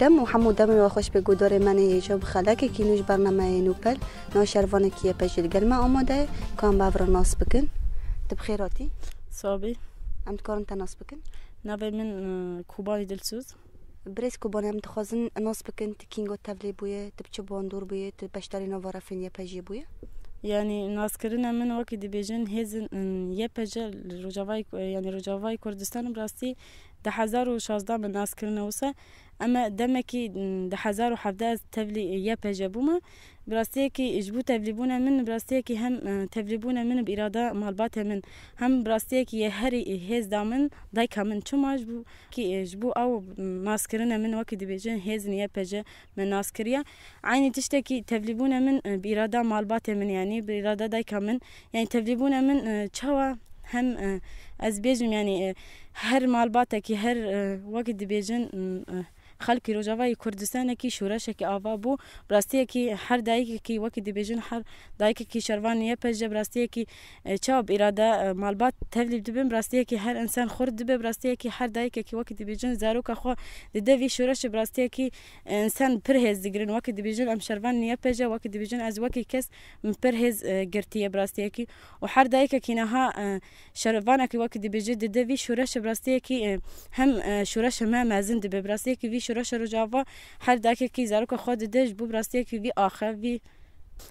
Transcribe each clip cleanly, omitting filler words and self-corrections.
دم و همو دم و خوش به گودار من هیجاب خلک کی نوش برنامه نوپل ناشروان کی پشیل گرما آماده کام باور ناس بکن تبخیراتی صابي ام تکارن تناس بکن نبي من كوباني دلسوز بريس كوباني ام تخازن ناس بکن تکینگو تبلی بویه تبچه باندور بویه تبشتاری نوارا فنیه پجی بویه يعني ناس كرنا من وقت دي بيجن هزن يبجا رجاوي يعني رجاوي كردستان براستي 1016 من ناس كرنا وسا اما دمكي 1017 تبلي يبجا بوما براستي كي اجبو تبليبونا من براستي كي هم تبليبونا من باراده مالبات من هم براستي كي هري هز دامن دايك من چما اجبو كي اجبو او ناس كرنا من وقت دي بيجن هزن يبجا من ناس كريا عيني تشتكي تبليبونا من باراده مالبات من يعني باراده دايك من يعني تبليبونا من چوا هم از بيجم يعني هر مالباتك هر وقت دي بيجن خلقی روجاوی کردستان کی شورش کی آوا بو براستی کی هر دایک کی وقت دی بیجن هر دایک کی شروانیه پج براستی کی چاب اراده مالبات تولید دبن براستی کی هر انسان خورد دب براستی کی هر دایک کی وقت دی بیجن زاروک خو دی شورش براستی کی انسان پرهز دیگرن وقت دی بیجن ام شروانیه پج وقت دی بیجن از وقت کس پرهز گرتیه براستی کی و هر دایک کی نه شروانه کی وقت دی بیجن دی شورش براستی کی هم شورش ما مازن دب براستی کی شورش رجاوا هر داکه کی زاروک خود دج بو براستی کی وی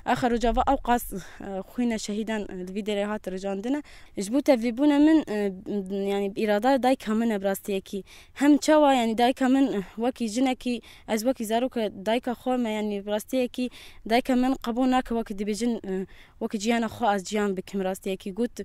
آخر رجاوا اوقاس خوينا شهيدان الفيديو هات رجاندنا جبو تفليبونا من يعني اراده داي كمن براستي کی هم چوا يعني داي كمن وكي جنكي از وكي زاروك داي خو يعني براستي کی داي كمن قبوناك وكي دبيجن وكي جيانا خو از جيان بكم براستي کی قلت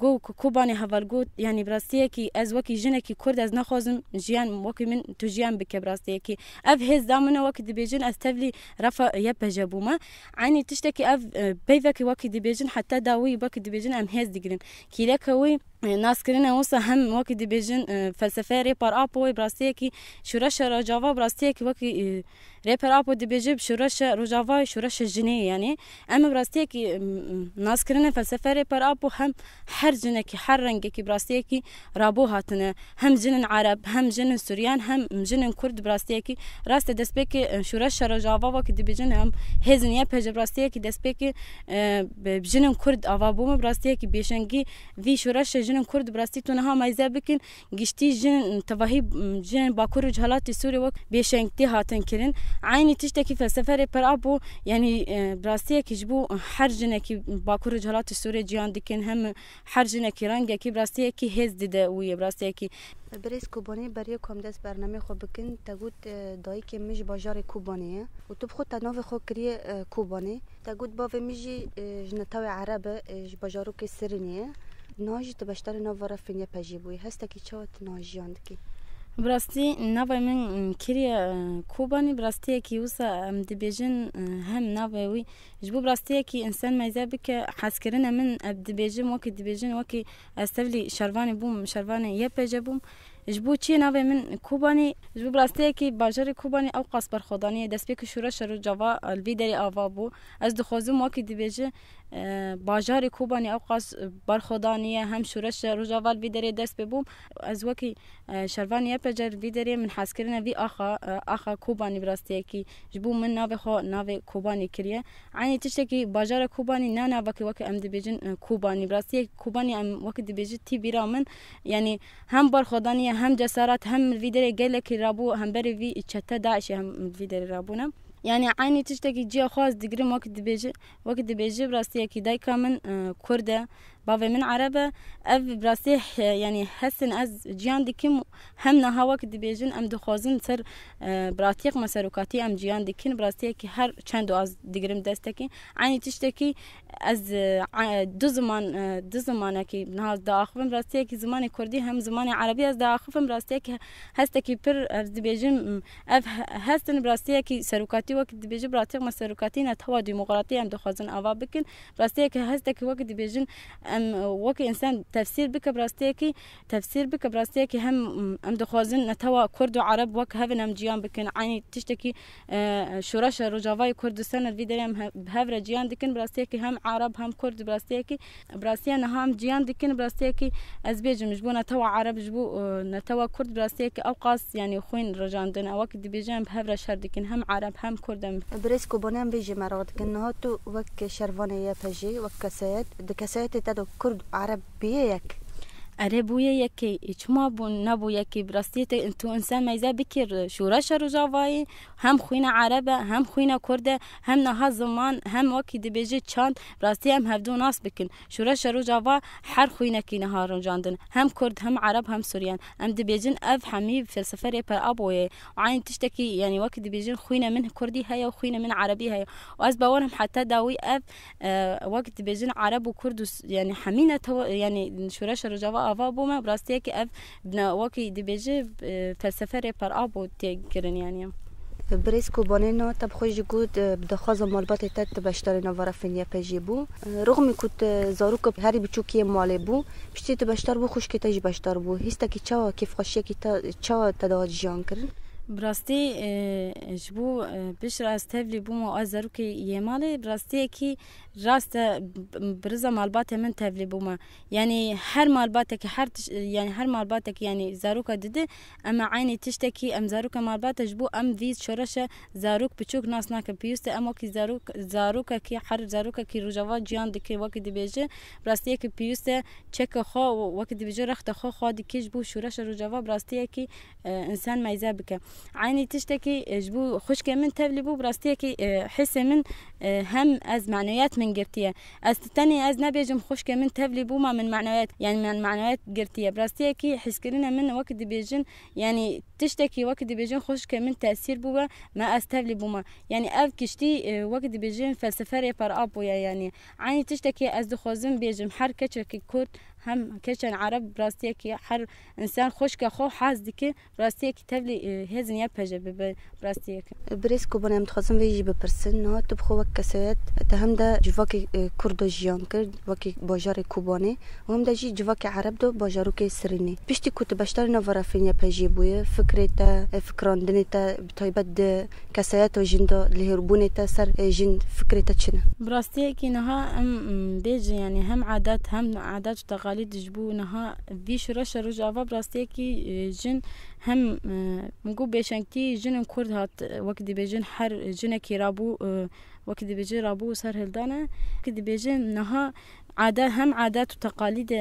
جو كوباني هفال قلت يعني براستي کی از وكي جنكي كرد از نخوزم جيان وكي من تو جيان بك براستي کی اف هز دامنا وكي دبيجن استفلي رفا يبجبوما عيني تشتكي اف بيفك وقت دي بيجن حتى داوي وقت دي بيجن ام هز ديجرين كيلاكوي ناس كرنا وصا هم وقت دي بيجن فلسفه ريبار ابو براسيكي شورش رجاوا براسيكي وقت ريبار ابو دي بيجيب شورش رجاوا شورش جنيه يعني اما براسيكي ناس كرنا فلسفه ريبار ابو هم حر جنكي حر رنگكي براسيكي رابو هاتنا هم جنن عرب هم جنن سوريان هم جنن كرد براسيكي راست دسبكي شورش رجاوا وقت دي بيجن هم هزن پج براستی کی دست پک بجنن کرد آوابوم براستی کی بیشنگی وی شورش جنن کرد براستی تو نه مایزه بکن گشتی جن توهی جن باکور جهالات سوری وقت بیشنگتی هاتن کرن عینی تشتکی فلسفه پر ابو یعنی براستی کی جبو هر جن کی باکور جهالات سوری جیان دکن هم هر جن کی رنگ کی براستی کی هز دیده وی براستی کی بريس كوباني بريو كوم داس برنامج خو بكن تقول دايك مش باجار كوبانيه وتبخو تناف خو كري كوباني تقول بافي ميجي جنتاوي عربه باجارو كسرنيه ناجي تبشتري نوفرا فينيا باجيبوي هستكي تشوت ناجياندكي براستي ناوي من كريا كوباني براستي كي وسا دبيجن هم ناوي جبو براستي كي انسان ما يزابك حاسكرنا من دبيجن وكي دبيجن وكي استفلي شرفاني بوم شرفاني يبجا بوم جبو چی ناوی من کوبانی جبو براستی کی باجر کوبانی او قاس برخودانی دست به شورش رو جوا الویدری آوابو از دخوازم وقتی دیبیجه باجر کوبانی او قاس برخودانی هم شورش رو جوا الویدری دست ببوم از وقتی شروانی پجر ویدری من حس کردن وی آخا کوبانی براستی کی جبو من ناوی خو ناوی کوبانی کریه عینی تشکی باجر کوبانی نه وقتی وقتی ام دیبیجن کوبانی براستی کوبانی ام وقتی دیبیجه تی بیرامن یعنی هم برخودانی هم جسارات هم الفيديو قال لك رابو هم بري في تشتا داعش هم الفيديو رابونا يعني عيني تشتكي جي خاص دقري وقت بيجي براستي كي داي كامن كرده بابا من عربة اف براستي يعني حسن از جيان دكيم هم نها وقت بيجن ام دخوازن سر براتيق مسروكاتي ام جيان دكين براستي كي هر چندو از دقريم دستكي عيني تشتكي از دو زمان كي نهاز داخفم براستي كي زمان كردي هم زمان عربي از داخفم براستي كي هستكي بر از بيجن اف هستن براستي كي سروكاتي وقت بيجي براتيق مسروكاتي نتوا ديمقراطي ام دخوازن اوا بكن براستي كي هستكي وقت بيجن ام وکی انسان تفسیر بک براستیکی هم ام دخوازن نتوا کرد و عرب وک هفن ام جیان بکن عینی تشتکی شورش روجاوای کردستان الویدری هم هفر جیان دکن براستیکی هم عرب هم کرد براستیکی نه هم جیان دکن براستیکی از بیجم جبو نتوا عرب جبو نتوا کرد براستیکی اوقاس یعنی خوین رجاندن اوک دی بیجم هفر شر دکن هم عرب هم کردم بريس كوبونام بيجي مرات كنا تو وك شرفانية بيجي وك كسات تدو كرد عرب بيك عربویه یکی چما بون نبو یکی براستیت انتو انسان میزه بکر شورش روجاوایی هم خوینه عربه هم خوینه کرده هم نه زمان هم وکی دبیجه چاند براستی هم هفدو ناس بکن شورش روجاوا هر خوینه کی نه رنجاندن هم کرد هم عرب هم سوریان ام دبیجن اف حمی فلسفه پر ابوی وعین تشتکی یعنی وکی دبیجن خوینه من کردی هيا وخوینه من عربی هيا واز باورهم حتى داوی اف وقت دبیجن عرب و کرد یعنی حمینه یعنی شورش روجاوا آوا بوما براستیه که اف بنا وکی دبیجه فلسفه ری پر آبو تیگرن یعنی بريس كوبونينا طب خوش جود بدخازة مالبات تات بشتري نوارا فينيا بيجيبو رغم كنت زاروك هاري بتشوكي مالي بو بشتي تبشتر بو خوش كتاج بشتر بو هيستا كي تشاوا كيف خشيه كي تشاوا تداوات جيان كرن براستی جبو بیش راست تفلی بوم و آزارو که یه ماله براستی کی راست برزا مالبات من تفلی بوم یعنی هر مالبات که هر مالبات که یعنی زاروک دیده اما عینی تشتکی ام زاروک مالبات جبو ام ویز شورش زاروک بچوک ناس ناک پیوست اما کی زاروک کی هر زاروک کی روجاوا جیان دکی وقت دیبیجه براستی کی پیوست چک خو وقت دیبیجه رخت خو دکی جبو شورش روجاوا براستی کی انسان میزه بکه عینی تشتکی جبو خوش که من تفلی بو براستی کی حس من هم از معنویات من گرتیه از تانی از نبیجم خوش که من تفلی بو ما من معنویات یعنی من معنویات گرتیه براستی کی حس کردن من وقت بیجن یعنی تشتکی وقت بیجن خوش که من تاثیر بو ما از تفلی بو ما یعنی اف کشتی وقت بیجن فلسفه ری پر ابو یعنی عینی تشتکی از دخوازم بیجم هر کچه کی کرد هم كشان عرب براستي كي حر انسان خوش كخو حاز ديك براستي كي تبلي هزن يا بجا براستي بريس كوبنا متخصم ويجي ببرسن نو تبخو وكسات تهم دا جواكي كردو جيان كرد وكي باجار كوباني وهم دا جي جواكي عرب دو باجارو كي سريني بيشتي كنت بشتري نوارا فينيا بيجي بويا فكرتا فكران دنيتا بتايبد كسات وجندو اللي هربونيتا سر جن فكرتا تشنا براستي كي نها ام بيجي يعني هم عادات تقاليد جبونها بيش رش رجعوا براستي كي جن هم منقول بيشانكي جن كرد هات وقت بيجن حر جنكي رابو وقت بيجي رابو صار هلدانا وقت بيجن نها عادات وتقاليد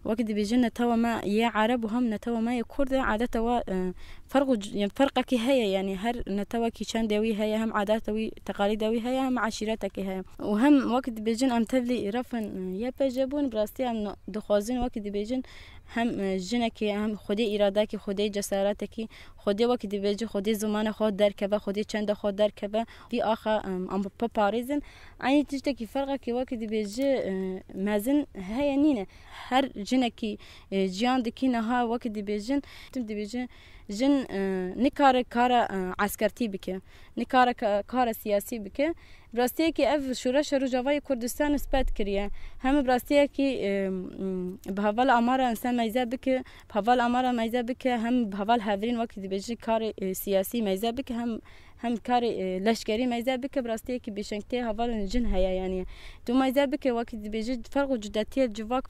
وقت بيجن نتوا ما يا عرب وهم نتوا ما يكرد عادات فرق كي هي يعني هر نتوا كي كان دوي هي هم عادات وي تقاليد دوي هي هم عشيرتك هي وهم وقت بيجن ام تبلي رفن يا بجبون براستي ام دخوازين وقت بيجن هم جنكي هم خودي ارادهك خودي جسارتك خودي وقت بيجي خودي زمان خود دركبه خودي چند خود دركبه في اخر ام باريزن عيني تشتكي فرقك وقت بيجي مازن هي نينه هر جنكي جيان دكي نها وقت بيجن تم بيجن جن نكار عسكرتي بك نكار كار سياسي بك براستي كي اف شورش روجاوای کردستان اثبات کریه هم براستي كي بهوال اماره انسان میزه بك بهوال اماره میزه بك هم بهوال هاورین وقت بيجي کار سیاسی میزه بك هم کار لشکری میزه بك براستي كي بشنكتي هوال جن هيا يعني تو میزه بك وقت بيجي فرق جدتي الجواك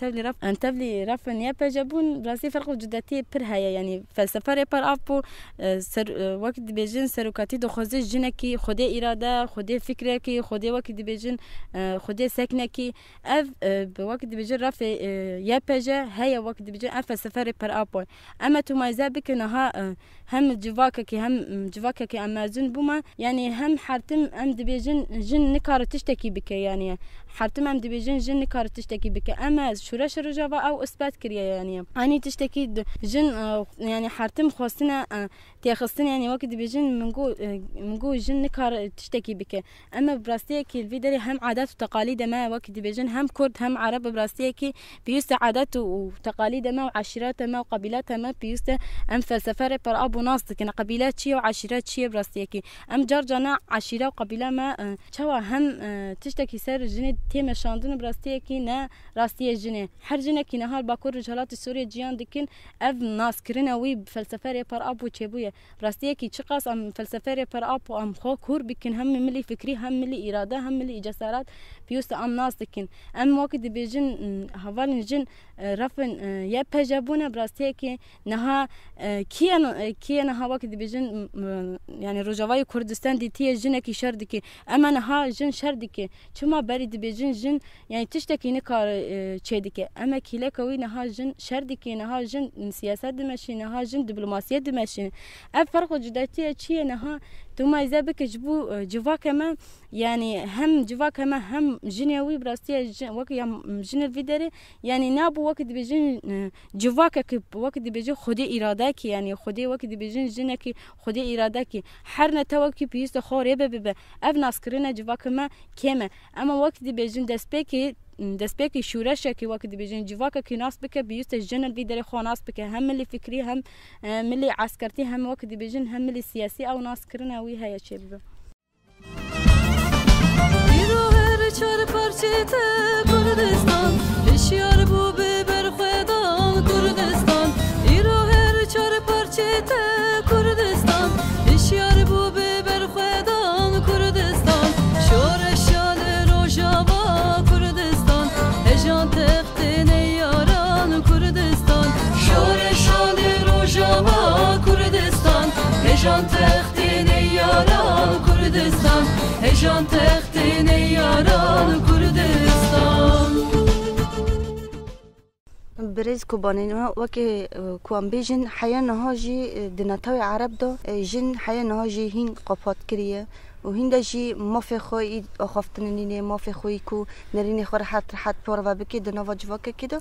تبلي رف نيا بجبون براستي فرق جدتي پر هيا يعني فلسفه پر ابو وقت بيجن سرکاتی دو خوزه جنکی خود اراده خود فکر کی خود وقت بیجن خود سکنه کی اف وقت بیجن رف یا پجه هيا وقت بیجن اف سفر پر اپو اما تو مایزه بکنها هم جواکه کی هم جواکه کی امازون بوما يعني هم حرتم ام دبيجن جن نكار تشتكي بك يعني حرتم ام دبيجن جن نكار تشتكي بك اما شورش رجاوا او اثبات كريا يعني اني تشتكي جن يعني حرتم خوستنا تيخصن يعني وقت بيجن منقول جن نكار تشتكي بك اما براستيكي الفيدري هم عادات وتقاليد ما وقت بيجن هم كرد هم عرب براستيكي بيست عادات وتقاليد ما وعشيرات ما وقبيلات ما بيست ام فلسفه بر ابو ناس كنا قبيلات شي وعشيرات شي براستيكي ام جار جانا عشيره وقبيله ما چوا هم تشتكي سر جنه تيم شاندن براستي كي نا راستي جنه هر جنه كي نهار باكور رجالات سوريا جيان دكن اف ناس كرنا وي بفلسفه بر اب وچبويه براستي كي چقاس ام فلسفه بر اب ام خو كور بكن هم ملي فكري هم ملي اراده هم ملي جسارات بيوست ام ناس دكن ام وقت بيجن هوالن جن رفن يا بجابونه براستي كي نها كي نها وقت بيجن يعني روجاواي كردستان دي تي جنه كي شردكي اما نها جن شردكي چما بريد بيجن جن يعني تشتكي نكار چيدكي اما كيلكوي نها جن شردكي نها جن سياسات دمشي نها جن دبلوماسيه دمشي الفرق جداتي چي نها توما اذا بك جبو جواك ما يعني هم جواك ما هم جنيوي براستي وقت جن الفيدري يعني نابو وقت بيجن جواك وقت بيجن خدي ارادك يعني خدي وقت بيجن جنك خدي ارادك حرنا توكي بيست خوري بب اف ناسكرنا جواك ما كما اما وقت بيجن دسبيكي شورشة كي وقت بيجن جواك كي ناس بك بيست جن الفيدري خو ناس بك هم اللي فكري هم ملي عسكرتي هم وقت بيجن هم ملي سياسي او ناس كرنا وي هيا شباب چار پرچه کردستان هشیار بو ببر خدان کردستان ایرو هر چار پرچه کردستان هشیار بو ببر خدان کردستان شورشال روجاوا کردستان هجان تخت نیاران کردستان شورشال روجاوا کردستان هجان تخت نیاران کردستان هجان تخت نیاران کردستان برز کوبانین وکی کوام بیجن حیا نهاجی دناتوی عرب دو جن حیا نهاجی هین قفات کریه و هین دجی مافی خوی آخافتنینی مافی خوی کو نرینی خور حت پور و بکی دنوا جواک کدو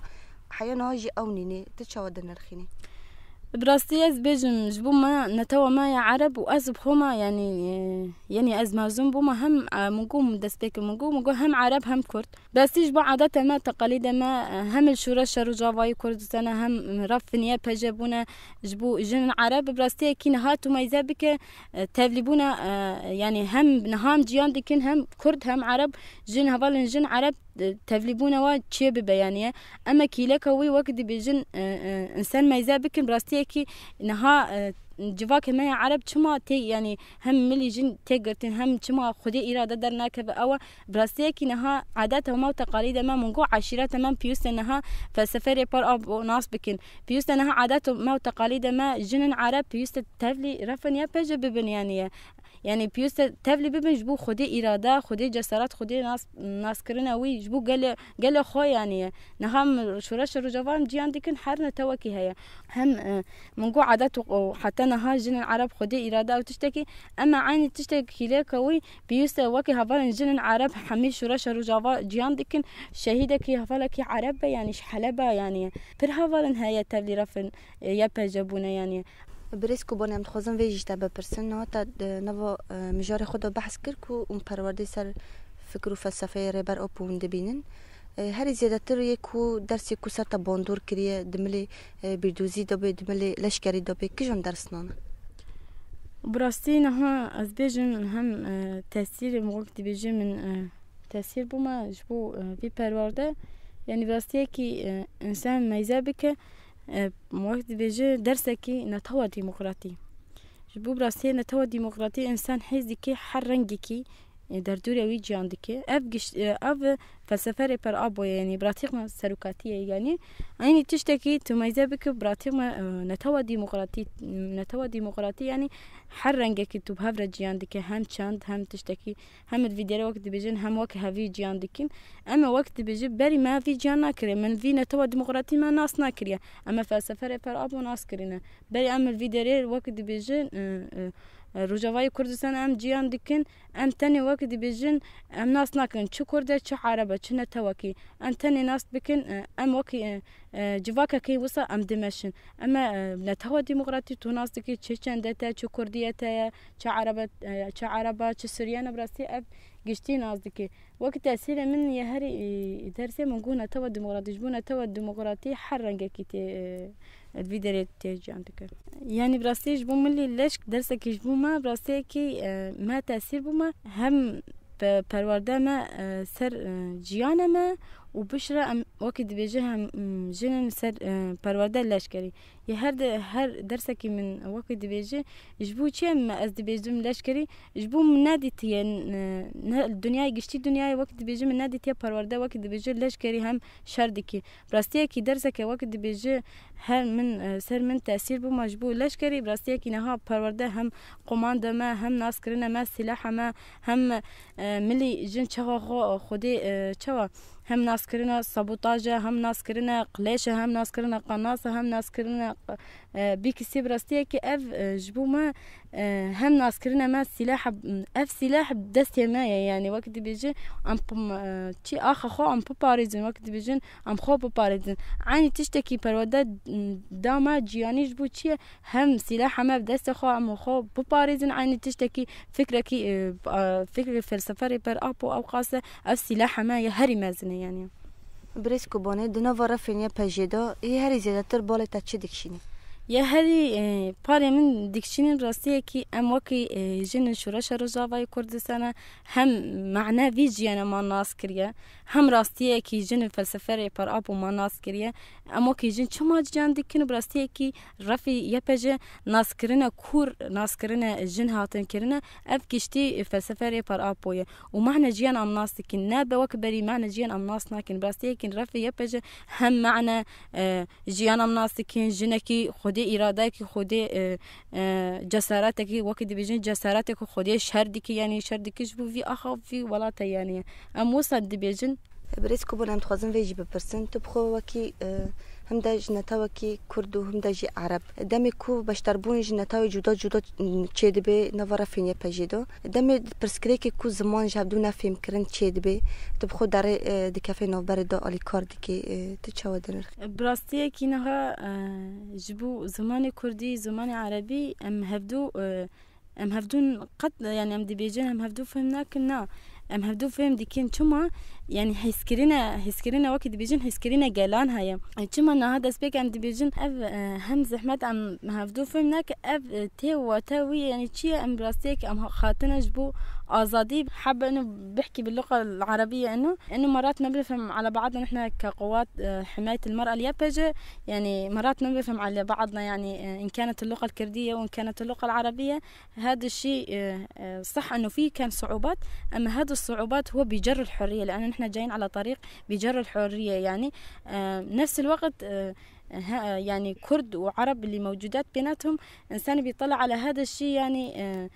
حیا نهاجی اونینی تچوا دنرخینی براستي از بيجم جبو ما نتوا ما يا عرب وازب هما يعني از مازوم بو ما هم منقوم دسبيك منقوم هم عرب هم كرد بس يجبو عادة ما تقاليد ما هم الشورش رجاواي كردستان هم رفنيا بجبونا جبو جن عرب براستي كي نهاتو ما يزابك تغلبونا يعني هم نهام جيان دكن هم كرد هم عرب جن هبالن جن عرب تغلبونا وا تشي ببيانيه اما كيلك وي وقت بيجن انسان ما يزابك براستي كي نها جواك ما عرب چما تي يعني هم ملي جن تيغرتن هم چما خودي اراده درناك او براستي كي نها عادات وما تقاليد ما منقو عشيرات تمام بيوست نها فسفري بار اب ناس بكن بيوست نها عادات وما تقاليد ما جن عرب بيوست تفلي رفن يا بج ببن يعني بيوست تفلي ببن جبو خودي اراده خودي جسارات خودي ناس كرنا وي جبو قال خو يعني نهم شورش رجوان جيان ديكن حرنا توكي هي هم منقو عادات وحتى نها جن العرب خدي إرادة وتشتكي أما عيني تشتكي لك وي بيوست وكي هفال جن العرب حمي شورش رجوا جيان ديكن شهيدة كي هفالك عرب يعني شحلبة يعني پر هفال هي تبلي رفن يبا جابونا يعني بريسكو بونم تخوزن ويجي تبع برسن تا نوا مجار خدا بحث كركو ام پروردي سر فكر وفلسفه ربر اوبون دبينن هر زیادتر یکو درسی کو سر تا باندور کریه دملی بیردوزی دبی دملی لشکری دبی کجان درس نانه براستی نه از بیجم هم تاثیر موقت بیجم من تاثیر بوما جبو في پرورده يعني براستی کی انسان میزه بکه موقت بیجه درس کی نتوا ديمقراطي جبو براستی نتوا ديمقراطي انسان حزی کی هر رنگی کی در دوری وی جان دکه اف فلسفه پر ابو يعني براتيق سلوكاتيه يعني تشتكي تميزه بك براتيق نتوا ديمقراطي يعني حرنجه كتب هفر جيان دكه هم چاند هم تشتكي هم الفيديو وقت بيجن هم وقت هفي جيان دكين اما وقت بيجي بري ما في جيان ناكري من في نتوا ديمقراطي ما ناس ناكريا اما فلسفه پر ابو ناس كرينا بري اما الفيديو وقت بيجن روجاواي كردستان ام جيان دكن ام تاني وقت بيجن ام ناس ناكن چو كرده چو عربه چو نتوكي ام تاني ناس بكن ام وكي جواكا كي وصا ام دمشن اما نتوا ديمقراطي تو ناس دكي چه چندتا چو كرديتا چو عربه چو سوريان براسي اب گشتي ناس دكي وقت تاثير من يهري درسي منقول نتوا ديمقراطي جبو نتوا ديمقراطي حرنجه كي الفيديو تيجي عندك يعني براستي جبو ملي ليش درسك جبو ما براستي كي ما تأثير بما هم پرورده ما سر جیان ما و بشرا وقت بيجيها جنن سر پرورده لشکری یه هر درس که من وقت بيجي جبو چه ما از بيجم لشکری جبو من ندیت یه دنیای گشتی دنیای وقت بيجي من ندیت یه پرورده وقت بيجي لشکری هم شردی کی براستی کی درس که وقت بيجي هر من سر من تأثیر بو مجبور لشکری براستی کی نها پرورده هم قمانده ما هم ناس کرنا ما سلاح ما هم ملي جن چوا خودی چوا هم ناس کرنا سابوتاژه هم ناس کرنا قلیشه هم ناس کرنا قناصه هم ناس کرنا بیکسی براستی که اف جبو ما هم ناس کرنا ما سلاح اف سلاح بدست ما يعني وقت بيجي ام تي اخ خو ام باريزن وقت بيجن ام خو باريزن عيني تشتكي برودة داما جياني جبو تشي هم سلاح ما بدست خو ام خو باريزن عيني تشتكي فكركي فكرة فلسفة بر ابو او قاسه اف سلاح ما يهري مازنه يعني بريسكو بونه دنا ورفنيا بجدا هي هري زيادتر بالا تشي دكشيني یه هری پاره من دیکشین راستیه که ام وکی جن شورش رجاوای کردستان هم معنی ویجیان ما ناس کریه هم راستیه که جن فلسفه پر آب ما ناس کریه اما که جن چما جان دیکن براستیه که رفی یه پجه ناس کرنه کور ناس کرنه جن هاتن کرنه اف کشتی فلسفه پر آب بویه و معنی جیان ام ناس دیکن نه به وک بری معنی جیان ام ناس نکن براستیه که رفی یه پجه هم معنی جیان ام ناس دیکن جنکی خود اراده که خود جسارت که وقتی بیشتر جسارت که خود شردی که یعنی شردی که جو وی آخر وی ولات یعنی اموسد بیشتر بريس كوبون هم تخازن فيجي ببرسن تبخو وكي هم دا جنتا وكي كردو هم دا جي عرب دمي كو باشتربون جنتا جدا جدا تشيد بي نوارا فينيا بجيدو دمي برسكريكي كو زمان جابدو نفهم كرن تشيد بي تبخو داري دي كافي نوبر دا الي كاردكي تشاو دنر براستي كي نها جبو زمان كردي زمان عربي ام هفدون قد يعني ام دي بيجن ام هفدو فهمناك نا ام هفدو فهم ديكين چما يعني هسكرينا وقت بيجن هسكرينا جالان هيا چما نا هذا سبيك ام دي بيجن اف هم زحمت ام هفدو فهمناك اف تي وتاوي يعني چي ام براستيك ام خاطنا جبو آزادي حابة إنه بحكي باللغة العربية إنه مرات ما بنفهم على بعضنا نحن كقوات حماية المرأة اليابجة يعني مرات ما بنفهم على بعضنا يعني إن كانت اللغة الكردية وإن كانت اللغة العربية هذا الشيء صح إنه فيه كان صعوبات أما هذه الصعوبات هو بيجر الحرية لأن نحن جايين على طريق بيجر الحرية يعني نفس الوقت يعني كرد وعرب اللي موجودات بيناتهم إنسان بيطلع على هذا الشيء يعني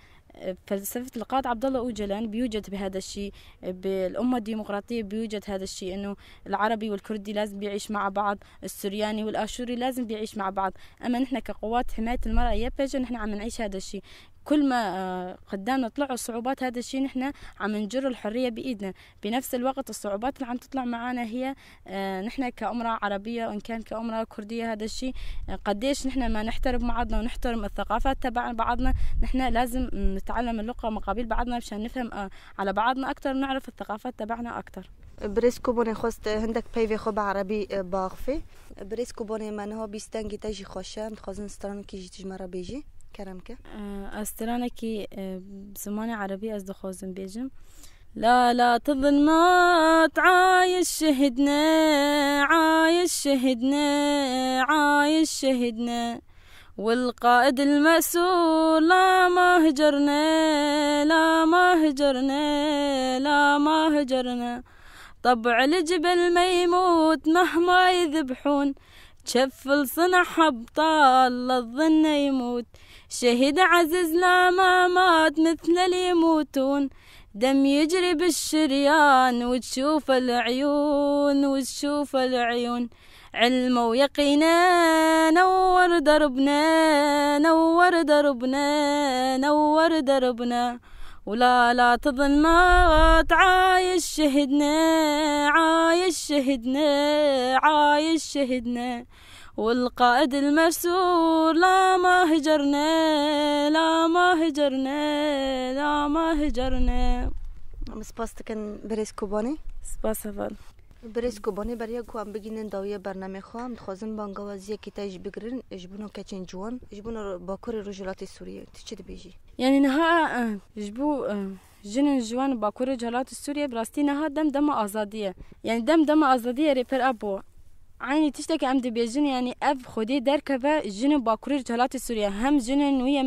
فلسفة القائد عبد الله أوجلان بيوجد بهذا الشيء بالأمة الديمقراطية بيوجد هذا الشيء إنه العربي والكردي لازم بيعيش مع بعض السورياني والآشوري لازم بيعيش مع بعض أما نحن كقوات حماية المرأة يابجة نحن عم نعيش هذا الشيء كل ما قدامنا طلعوا الصعوبات هذا الشيء نحن عم نجر الحرية بإيدنا بنفس الوقت الصعوبات اللي عم تطلع معنا هي نحن كأمرأة عربية وإن كان كأمرأة كردية هذا الشيء قديش نحن ما نحترم بعضنا ونحترم الثقافات تبع بعضنا نحن لازم نتعلم اللغة مقابل بعضنا مشان نفهم على بعضنا أكتر ونعرف الثقافات تبعنا أكتر بريسكو بوني خوست هندك بيفي خوب عربي باغفي بريسكو بوني من هو بيستنجي تجي خوشة متخزن ستران كي جيتج مرة بيجي كرمك استرانه كي بزمان عربي از دخوزن بيجم لا تظلمات عايش شهدنا والقائد المأسور لا ما هجرنا طبع الجبل ما يموت مهما يذبحون شف الصنع حبطال الظن يموت شهد عزيز لا ما مات مثل اللي يموتون دم يجري بالشريان وتشوف العيون علم ويقينا نور دربنا ولا تظلمات عايش شهدنا والقائد المسؤول لا ما هجرنا سباس تكن بريسكو بوني سباس هفال بريس كوباني بريا كو ام بگینن داویه برنامه خواهم دخوازن بانگوازیه که تایج بگرن اجبونو کچن جوان اجبونو باکور رجالات سوریه تچه دی بیجی يعني نها جبو جنن جوان باكور جهالات سوريا براستي نها دم آزادية يعني دم آزادية ريبر أبو عيني تشتكي أم دبيجن يعني أف خدي دركبة جنن باكور جهالات سوريا هم جنن ويا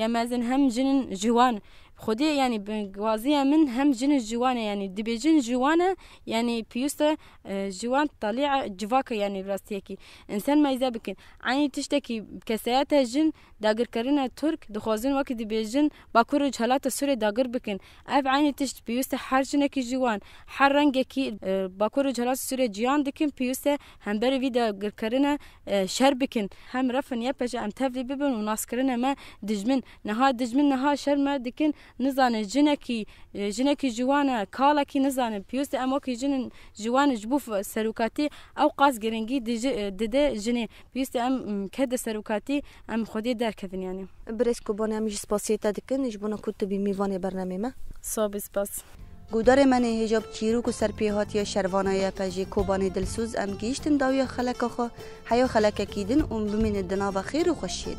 مازن هم جنن جوان خدي يعني بوازية من هم جن جوانة يعني دبيجن جوانة يعني بيوستا جوان طليعة جواكا يعني براستيكي إنسان ما يزابكن عيني تشتكي بكسياتها جن داقر كرنا ترك دخوازن وقت دبيجن باكور جهالات سوريا داقر بكن أف عيني تشت بيوستا حر جنكي جوان حر رنجكي باكور جهالات سوريا جيان دكن بيوستا هم بري في داقر كرنا شر بكن هم رفن يبجا أم تفلي ببن وناس كرنا ما دجمن نها شر ما دكن نزانه جنكي جوانا كالكي نزانه بيوست اموكي جن جوان جبوف سروكاتي او قاس جرنجي دده جني بيوست ام كده سروكاتي ام خدي در كفن يعني بريس كوباني مش سپاسيتا دكن جبونا كتبي ميواني برنامه ما صاب سپاس گودار من هجاب چیروک و سرپیهاتی شروانای پجی کوبانی دلسوز ام گیشتن داوی خلک خو حیا خلک کیدن بمین دنا و خیر و خوشید